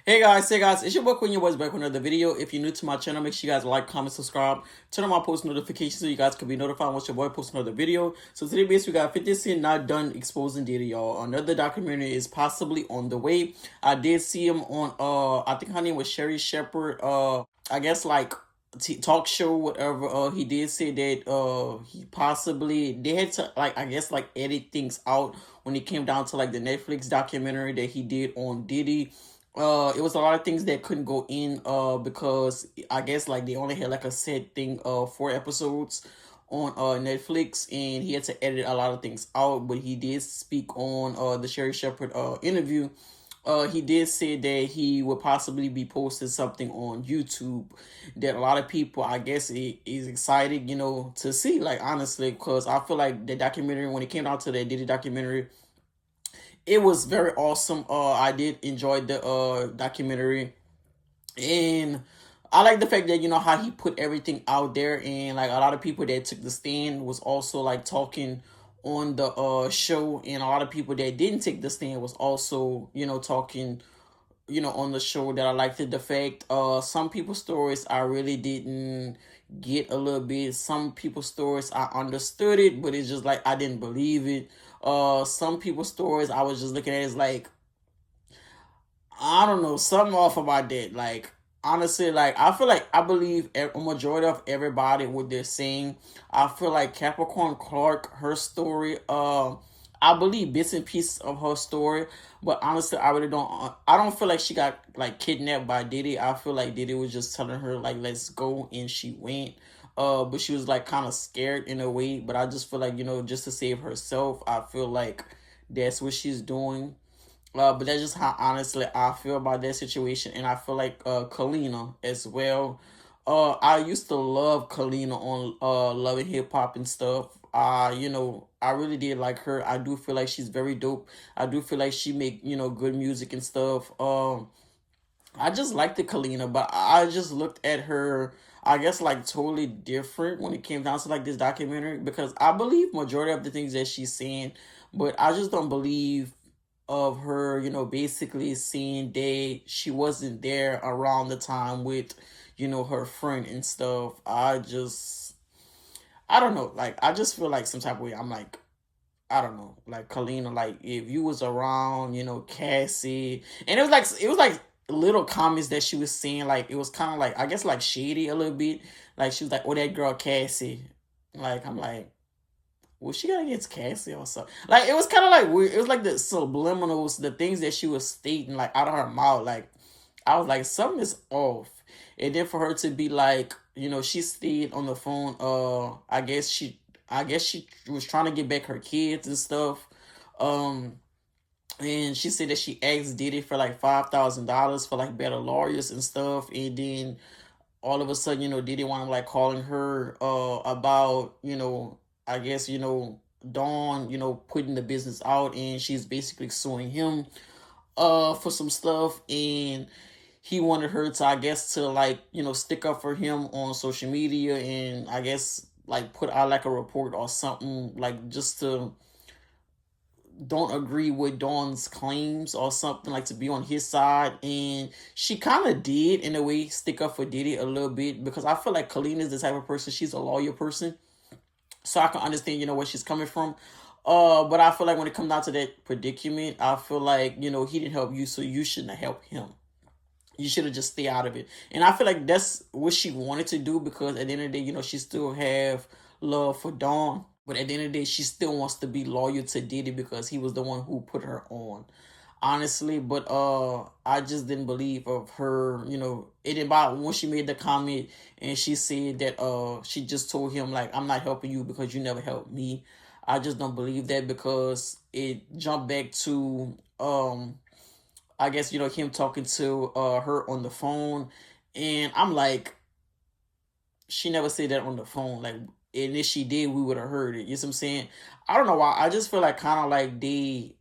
Hey guys, it's your boy Quay, your boys back with another video. If you're new to my channel, make sure you guys like, comment, subscribe, turn on my post notifications so you guys can be notified once your boy posts another video. So today, basically, we got 50 Cent not done exposing Diddy, y'all. Another documentary is possibly on the way. I did see him on, I think her name was Sherry Shepherd, I guess like talk show, whatever. He did say that, he possibly, they had to, like, I guess, like, edit things out when it came down to, like, the Netflix documentary that he did on Diddy. It was a lot of things that couldn't go in because I guess like they only had like a set thing 4 episodes on Netflix, and he had to edit a lot of things out. But he did speak on the Sherry Shepherd interview. He did say that he would possibly be posting something on YouTube that a lot of people, I guess, is excited, to see. Like, honestly, because I feel like the documentary, when it came out to the Diddy documentary, it was very awesome. I did enjoy the documentary, and I like the fact that how he put everything out there, and like a lot of people that took the stand was also like talking on the show, and a lot of people that didn't take the stand was also talking on the show. That I liked the fact some people's stories I really didn't get a little bit. Some people's stories I understood it, but it's just like I didn't believe it. Some people's stories I was just looking at it as like, I don't know, something off about that. Like, honestly, like I feel like I believe a majority of everybody what they're saying. I feel like Capricorn Clark, her story, I believe bits and pieces of her story, but honestly, I really don't. I don't feel like she got like kidnapped by Diddy. I feel like Diddy was just telling her like, "Let's go," and she went. But she was like kind of scared in a way. But I just feel like just to save herself, I feel like that's what she's doing. But that's just how honestly I feel about that situation, and I feel like Kalina as well. I used to love Kalina on Love and Hip Hop and stuff. I really did like her. I do feel like she's very dope. I do feel like she make good music and stuff. I just liked the Kalina, but I just looked at her, I guess, like totally different when it came down to like this documentary, because I believe majority of the things that she's saying, but I just don't believe of her, basically saying that she wasn't there around the time with, her friend and stuff. I don't know. Like, I just feel like some type of way. I'm like, I don't know, like Kalina, like if you was around, Cassie, and it was like little comments that she was saying, like it was kind of like I guess like shady a little bit, like she was like, "Oh, that girl Cassie," like I'm like, well, she got against Cassie or something. Like it was kind of like weird. It was like the subliminals, the things that she was stating like out of her mouth. Like I was like, something is off. And then for her to be like, she stayed on the phone. I guess she was trying to get back her kids and stuff. Um, and she said that she asked Diddy for like $5,000 for like better lawyers and stuff. And then all of a sudden, Diddy wanted like calling her about, I guess, Dawn, putting the business out, and she's basically suing him for some stuff, and he wanted her to, I guess, to like, stick up for him on social media, and I guess like put out like a report or something, like just to don't agree with Dawn's claims or something, like to be on his side. And she kind of did in a way stick up for Diddy a little bit, because I feel like Kalina is the type of person, she's a lawyer person, so I can understand where she's coming from. But I feel like when it comes down to that predicament, I feel like he didn't help you, so you shouldn't have helped him. You should have just stay out of it. And I feel like that's what she wanted to do, because at the end of the day, she still have love for Dawn. But at the end of the day, she still wants to be loyal to Diddy because he was the one who put her on. Honestly, but I just didn't believe of her, it didn't bother when she made the comment, and she said that she just told him like, I'm not helping you because you never helped me. I just don't believe that, because it jumped back to I guess, him talking to her on the phone. And I'm like, she never said that on the phone. Like, and if she did, we would have heard it. You know what I'm saying? I don't know why. I just feel like kind of like they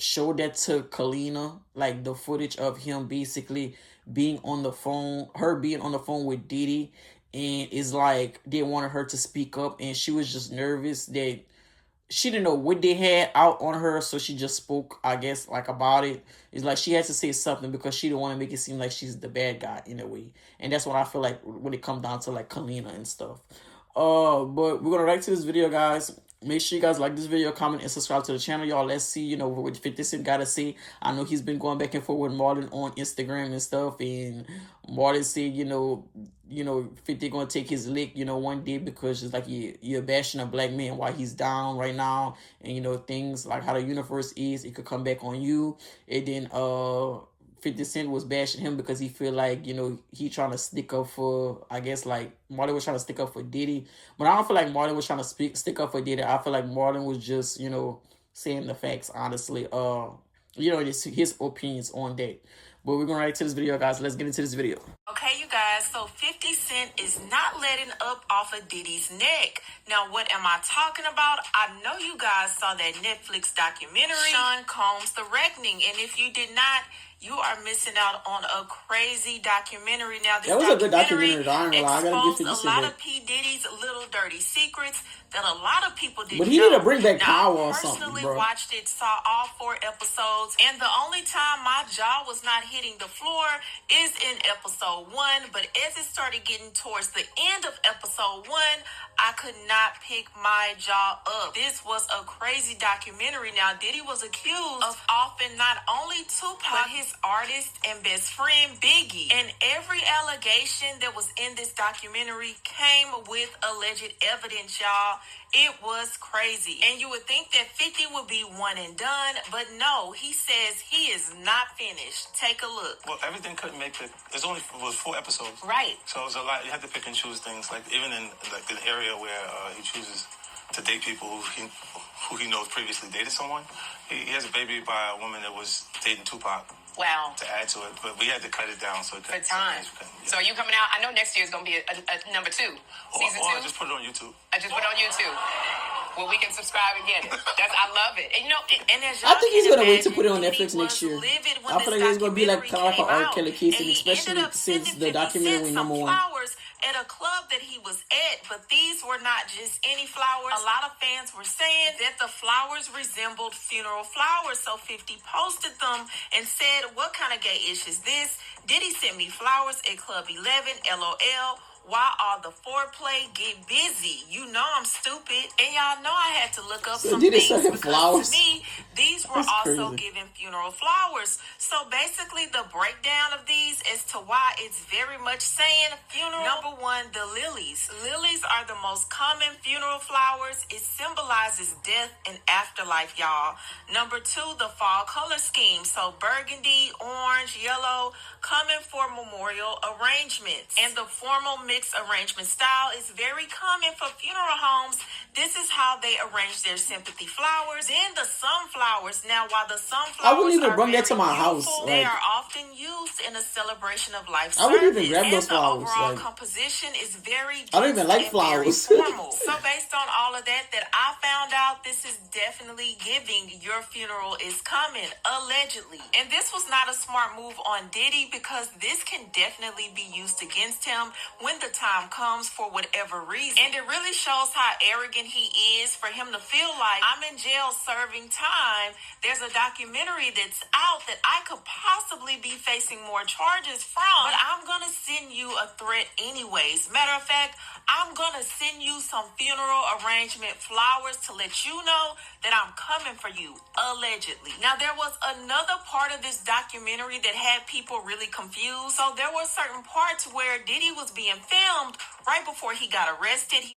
showed that to Kalina, like the footage of him basically being on the phone, her being on the phone with Diddy, and it's like they wanted her to speak up, and she was just nervous that she didn't know what they had out on her, so she just spoke, I guess, like about it. It's like she had to say something because she didn't want to make it seem like she's the bad guy in a way. And that's what I feel like when it comes down to like Kalina and stuff. But we're gonna react to this video, guys. Make sure you guys like this video, comment, and subscribe to the channel, y'all. Let's see, you know, what 50 Cent got to say. I know he's been going back and forth with Martin on Instagram and stuff, and Martin said, you know, 50 gonna take his lick, you know, one day because it's like you're bashing a black man while he's down right now, and you know things like how the universe is, it could come back on you. And then 50 Cent was bashing him because he feel like, you know, he trying to stick up for, I guess, like, Martin was trying to stick up for Diddy. But I don't feel like Martin was trying to stick up for Diddy. I feel like Martin was just, you know, saying the facts, honestly. You know, his opinions on that. But we're going to react to this video, guys. Let's get into this video. Okay, you guys, so 50 Cent is not letting up off of Diddy's neck. Now, what am I talking about? I know you guys saw that Netflix documentary, Sean Combs' The Reckoning. And if you did not, you are missing out on a crazy documentary. Now, this that was a good documentary, though. I ain't gonna lie. I gotta give 50 Cent a lot of P. Diddy's little dirty secrets that a lot of people didn't know. But he need to bring back Power or something, bro. I personally watched it, saw all 4 episodes, and the only time my jaw was not hitting the floor is in episode 1. But as it started getting towards the end of episode 1, I could not pick my jaw up. This was a crazy documentary. Now, Diddy was accused of offing not only Tupac, but his artist and best friend, Biggie. And every allegation that was in this documentary came with alleged evidence, y'all. It was crazy. And you would think that 50 would be one and done, but no, he says he is not finished. Take a look. Well, everything couldn't make it. It was 4 episodes. Right. So it was a lot. You had to pick and choose things. Like even in like the area where he chooses to date people who he knows previously dated someone. He has a baby by a woman that was dating Tupac. Wow. To add to it, but we had to cut it down so it for time. So are you coming out? I know next year is going to be a number 2, season 2. I just put it on YouTube. I just put it on YouTube. Well, we can subscribe and get it. I love it. And you know, and as I think he's gonna wait to put it on Diddy Netflix next year. I feel like it's gonna be like kind of like an R. Kelly case, and especially since the documentary number 1. At a club that he was at, but these were not just any flowers. A lot of fans were saying that the flowers resembled funeral flowers, so 50 posted them and said, "What kind of gay ish is this? Diddy sent me flowers at Club 11, LOL. Why all the foreplay? Get busy. You know I'm stupid." And y'all know I had to look up some things because flowers? to me, these were That's also crazy. given funeral flowers. So basically the breakdown of these as to why it's very much saying funeral. Number 1, the lilies. Lilies are the most common funeral flowers. It symbolizes death and afterlife, y'all. Number 2, the fall color scheme. So burgundy, orange, yellow, common for memorial arrangements. And the formal mixed arrangement style is very common for funeral homes. This is how they arrange their sympathy flowers. Then the sunflowers. Now, while the sunflowers I wouldn't even are bring that to my house. they are often used in a celebration of life I wouldn't even grab and those flowers. The overall composition is very I don't even like flowers. formal. So based on all of that I found out, this is definitely giving your funeral is coming, allegedly. And this was not a smart move on Diddy because this can definitely be used against him when the time comes for whatever reason. And it really shows how arrogant he is for him to feel like, I'm in jail serving time. There's a documentary that's out that I could possibly be facing more charges from, but I'm gonna send you a threat anyways. Matter of fact, I'm gonna send you some funeral arrangement flowers to let you know that I'm coming for you, allegedly. Now, there was another part of this documentary that had people really confused. So there were certain parts where Diddy was being filmed right before he got arrested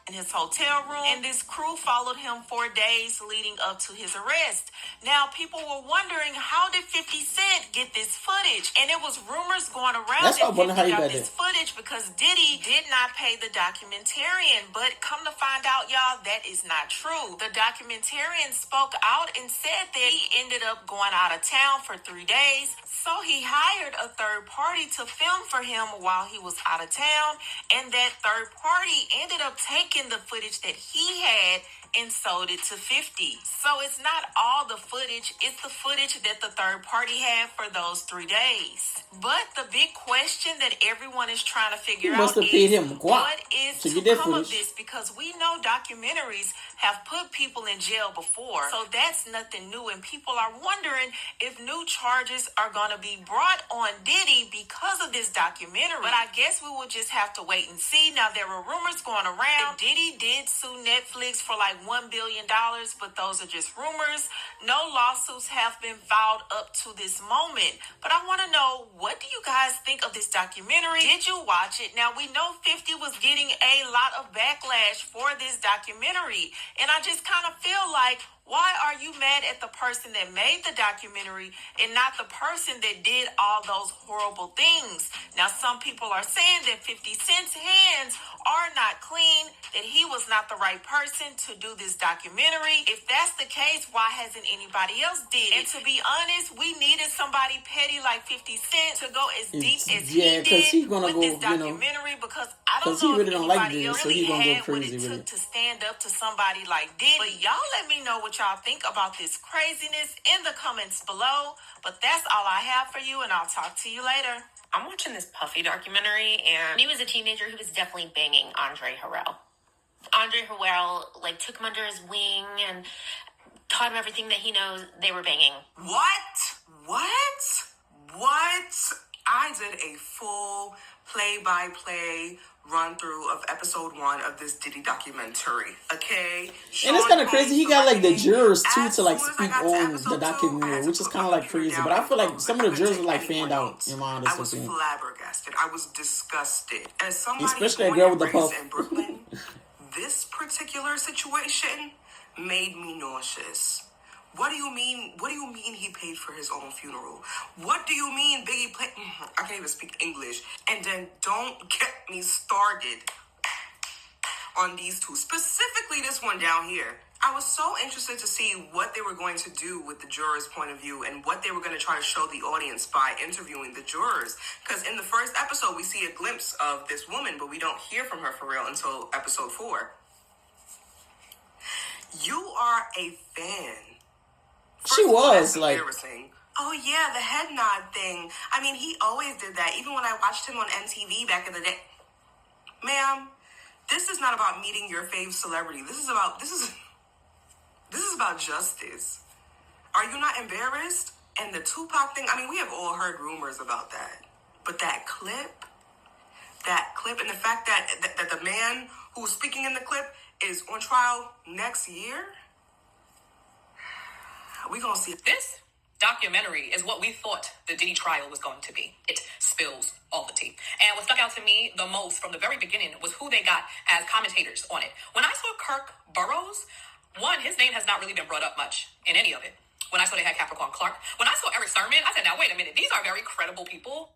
in his hotel room, and this crew followed him for days leading up to his arrest. Now, people were wondering, how did 50 Cent get this footage? And it was rumors going around that 50 got this footage because Diddy did not pay the documentarian. But come to find out, y'all, that is not true. The documentarian spoke out and said that he ended up going out of town for 3 days. So he hired a third party to film for him while he was out of town, and that third party ended up taken the footage that he had and sold it to 50. So it's not all the footage, it's the footage that the third party had for those 3 days. But the big question that everyone is trying to figure He must out have paid is him what is to to get that come of footage. this, because we know documentaries have put people in jail before. So that's nothing new, and people are wondering if new charges are going to be brought on Diddy because of this documentary. But I guess we will just have to wait and see. Now, there were rumors going around. Diddy did sue Netflix for like $1 billion, but those are just rumors. No lawsuits have been filed up to this moment. But I want to know, what do you guys think of this documentary? Did you watch it? Now, we know 50 was getting a lot of backlash for this documentary. And I just kind of feel like, why are you mad at the person that made the documentary and not the person that did all those horrible things? Now, some people are saying that 50 Cent's hands are not clean, that he was not the right person to do this documentary. If that's the case, why hasn't anybody else did it? And to be honest, we needed somebody petty like 50 Cent to go as deep as he did with this documentary, because I don't know if anybody else really had what it took to stand up to somebody like Diddy. But y'all let me know what y'all think about this craziness in the comments below. But that's all I have for you, and I'll talk to you later. I'm watching this Puffy documentary, and when he was a teenager, he was definitely banging Andre Harrell. Andre Harrell, took him under his wing and taught him everything that he knows. They were banging. What? I did a full play-by-play run-through of episode 1 of this Diddy documentary, okay? And it's kind of crazy. He got the jurors too to speak on the documentary, which is kind of crazy. But I feel like some of the jurors were fanned out, in my honest opinion. I was flabbergasted. I was disgusted. As somebody especially that girl with the puff in Brooklyn, this particular situation made me nauseous. What do you mean? What do you mean he paid for his own funeral? What do you mean Biggie paid? I can't even speak English. And then don't get me started on these two, specifically this one down here. I was so interested to see what they were going to do with the jurors' point of view and what they were going to try to show the audience by interviewing the jurors. Because in the first episode, we see a glimpse of this woman, but we don't hear from her for real until episode 4. You are a fan. She was embarrassing. Oh yeah, the head nod thing. I mean, he always did that. Even when I watched him on MTV back in the day. Ma'am, this is not about meeting your fave celebrity. This is about justice. Are you not embarrassed? And the Tupac thing, I mean, we have all heard rumors about that. But that clip, and the fact that the man who was speaking in the clip is on trial next year. We're going to see. This documentary is what we thought the Diddy trial was going to be. It spills all the tea. And what stuck out to me the most from the very beginning was who they got as commentators on it. When I saw Kirk Burrows, one, his name has not really been brought up much in any of it. When I saw they had Capricorn Clark. When I saw Eric Sermon, I said, now wait a minute, these are very credible people.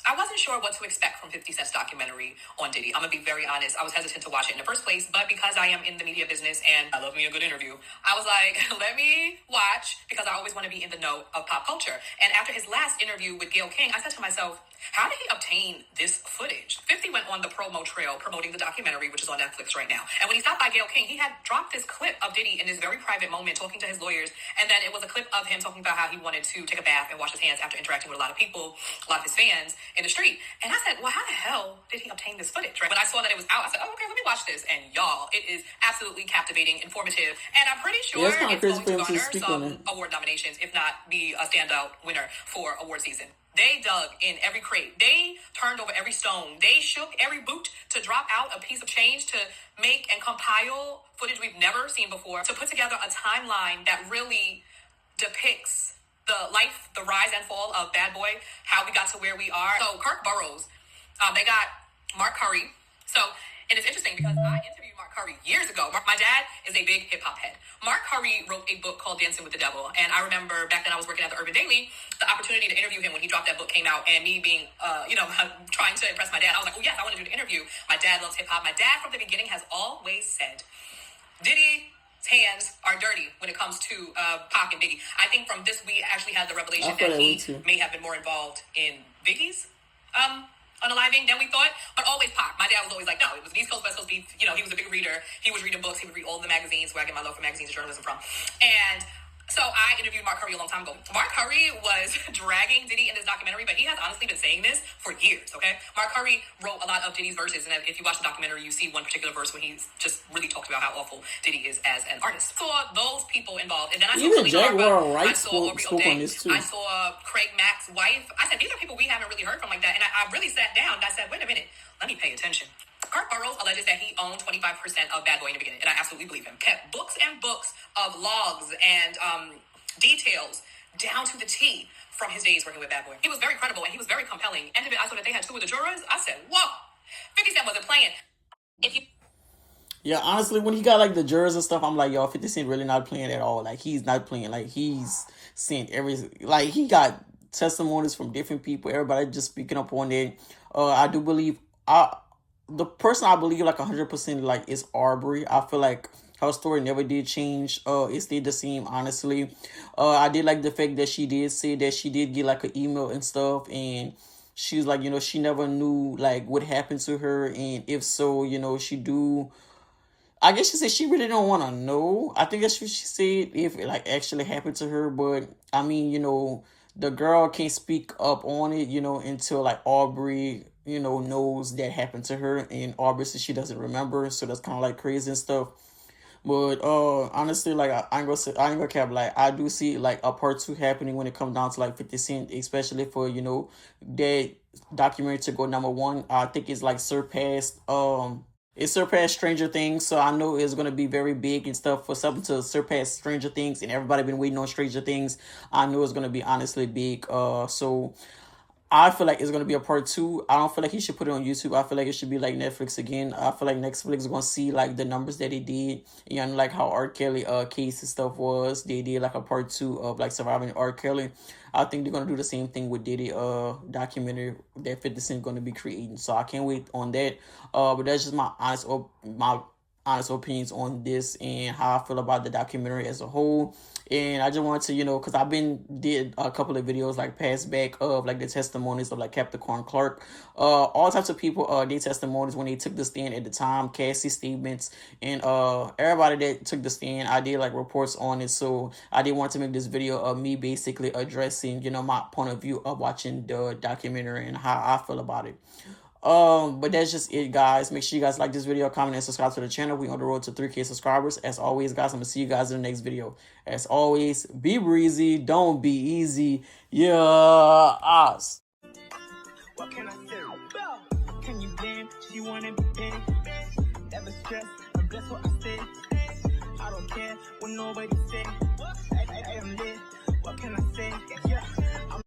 I wasn't sure what to expect from 50 Cent's documentary on Diddy. I'm going to be very honest. I was hesitant to watch it in the first place, but because I am in the media business and I love me a good interview, I was like, let me watch, because I always want to be in the know of pop culture. And after his last interview with Gayle King, I said to myself, how did he obtain this footage? 50 went on the promo trail promoting the documentary, which is on Netflix right now. And when he stopped by Gayle King, he had dropped this clip of Diddy in this very private moment talking to his lawyers. And then it was a clip of him talking about how he wanted to take a bath and wash his hands after interacting with a lot of people, a lot of his fans in the street. And I said, well, how the hell did he obtain this footage? Right? When I saw that it was out, I said, oh, okay, let me watch this. And y'all, it is absolutely captivating, informative. And I'm pretty sure it's going to garner some award nominations, if not be a standout winner for award season. They dug in every crate. They turned over every stone. They shook every boot to drop out a piece of change to make and compile footage we've never seen before, to put together a timeline that really depicts the life, the rise and fall of Bad Boy, how we got to where we are. So Kirk Burrows, they got Mark Curry. And it's interesting because I interviewed Mark Curry years ago. My dad is a big hip hop head. Mark Curry wrote a book called Dancing with the Devil. And I remember back then I was working at the Urban Daily, the opportunity to interview him when he dropped that book came out, and me being, trying to impress my dad. I was like, oh yes, I want to do the interview. My dad loves hip hop. My dad from the beginning has always said, Diddy's hands are dirty when it comes to Pac and Biggie. I think from this, we actually had the revelation that he may have been more involved in Biggie's unaliving than we thought, but always Pac. My dad was always like, no, it was East Coast, West Coast beef. You know, he was a big reader. He was reading books. He would read all the magazines, where I get my love for magazines and journalism from. And so I interviewed Mark Curry a long time ago. Mark Curry was dragging Diddy in this documentary, but he has honestly been saying this for years, okay? Mark Curry wrote a lot of Diddy's verses, and if you watch the documentary, you see one particular verse when he's just really talked about how awful Diddy is as an artist. So those people involved, and then I saw Even Khalid Jaguar Arba, Wright I saw Ori spoke on O'Day, this too. I saw Craig Mack's wife. I said, these are people we haven't really heard from like that, and I really sat down and I said, wait a minute, let me pay attention. Kirk Burroughs alleges that he owned 25% of Bad Boy in the beginning, and I absolutely believe him. Kept books and books of logs and details down to the T from his days working with Bad Boy. He was very credible and he was very compelling. And I saw that they had 2 of the jurors. I said, whoa, 50 Cent wasn't playing. If you Yeah, honestly, when he got like the jurors and stuff, I'm like, yo, 50 Cent really not playing at all. Like, he's not playing. Like, he's saying like, he got testimonies from different people. Everybody just speaking up on it. I do believe, the person I believe like 100% like is Arbery. I feel like her story never did change. It stayed the same, honestly. I did like the fact that she did say that she did get like an email and stuff, and she was like, you know, she never knew like what happened to her, and if so, you know, I guess she said she really don't want to know. I think that's what she said, if it like actually happened to her. But I mean, you know, the girl can't speak up on it, you know, until like Aubrey, you know, knows that happened to her, and Aubrey says she doesn't remember, so that's kind of like crazy and stuff. But honestly, like I ain't gonna cap. Like, I do see like a part 2 happening when it comes down to like 50 Cent, especially for, you know, that documentary to go #1. I think it's like surpassed it surpassed Stranger Things, so I know it's gonna be very big and stuff. For something to surpass Stranger Things, and everybody been waiting on Stranger Things, I know it's gonna be honestly big. So I feel like it's gonna be a part 2. I don't feel like he should put it on YouTube. I feel like it should be like Netflix again. I feel like Netflix is gonna see like the numbers that they did, you know, like how R. Kelly case and stuff was. They did like a part 2 of like surviving R. Kelly. I think they're gonna do the same thing with Diddy documentary that 50 Cent gonna be creating. So I can't wait on that. But that's just my honest opinions on this and how I feel about the documentary as a whole. And I just wanted to, you know, because I've did a couple of videos like past back of like the testimonies of like Capricorn Clark, all types of people, their testimonies when they took the stand at the time, Cassie statements, and everybody that took the stand. I did like reports on it, so I did want to make this video of me basically addressing, you know, my point of view of watching the documentary and how I feel about it. But that's just it, guys. Make sure you guys like this video, comment, and subscribe to the channel. We on the road to 3K subscribers. As always, guys, I'm gonna see you guys in the next video. As always, be breezy, don't be easy. Yeah, us. What can I say? Can you damn? She wanna be big. Never stress. I'm blessed what I say. I don't care what nobody say. I am lit. What can I say? Yeah.